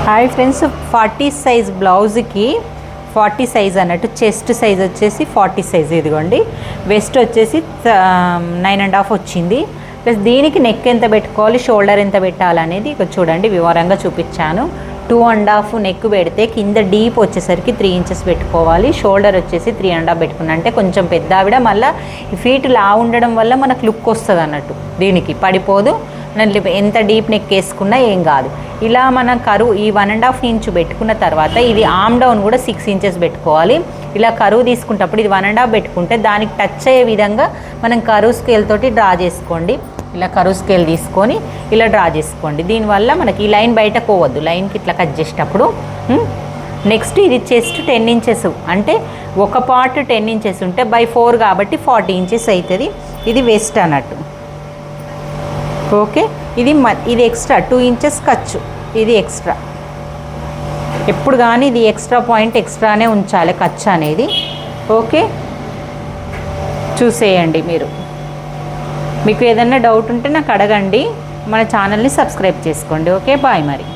Hi friends, 40 size బ్లౌజ్కి 40 size అన్నట్టు, chest size వచ్చేసి 40 సైజ్, ఇదిగోండి. వెస్ట్ వచ్చేసి 9.5 వచ్చింది. ప్లస్ దీనికి నెక్ ఎంత పెట్టుకోవాలి, షోల్డర్ ఎంత పెట్టాలనేది ఇక్కడ చూడండి, వివరంగా చూపించాను. 2.5 నెక్ పెడితే కింద డీప్ వచ్చేసరికి 3 ఇంచెస్ పెట్టుకోవాలి. షోల్డర్ వచ్చేసి 3.5 పెట్టుకున్నా అంటే కొంచెం పెద్ద ఆవిడ, మళ్ళీ ఫీట్ లా ఉండడం వల్ల మనకు లుక్ వస్తుంది అన్నట్టు, దీనికి పడిపోదు. ఎంత డీప్ నెక్ వేసుకున్నా ఏం కాదు. ఇలా మనం కరువు ఈ 1.5 ఇంచు పెట్టుకున్న తర్వాత ఇది ఆమ్ డౌన్ కూడా 6 ఇంచెస్ పెట్టుకోవాలి. ఇలా కరువు తీసుకున్నప్పుడు ఇది 1.5 పెట్టుకుంటే దానికి టచ్ అయ్యే విధంగా మనం కరువు స్కేల్ తోటి డ్రా చేసుకోండి. ఇలా కరువు స్కేల్ తీసుకొని ఇలా డ్రా చేసుకోండి. దీనివల్ల మనకి ఈ లైన్ బయట పోవద్దు, లైన్కి ఇట్లా కట్ చేసేటప్పుడు. నెక్స్ట్ ఇది చెస్ట్ 10 ఇంచెస్, అంటే ఒక పార్ట్ 10 ఇంచెస్ ఉంటే బై 4 కాబట్టి 40 ఇంచెస్ అవుతుంది. ఇది వెస్ట్ అన్నట్టు. ఓకే, ఇది ఎక్స్ట్రా 2 ఇంచెస్ ఖర్చు, ఇది ఎక్స్ట్రా. ఎప్పుడు కానీ ఇది ఎక్స్ట్రా పాయింట్ ఎక్స్ట్రానే ఉంచాలి ఖర్చు అనేది. ఓకే, చూసేయండి. మీకు ఏదైనా డౌట్ ఉంటే నాకు అడగండి. మన ఛానల్ని సబ్స్క్రైబ్ చేసుకోండి. ఓకే, బాయ్ మరి.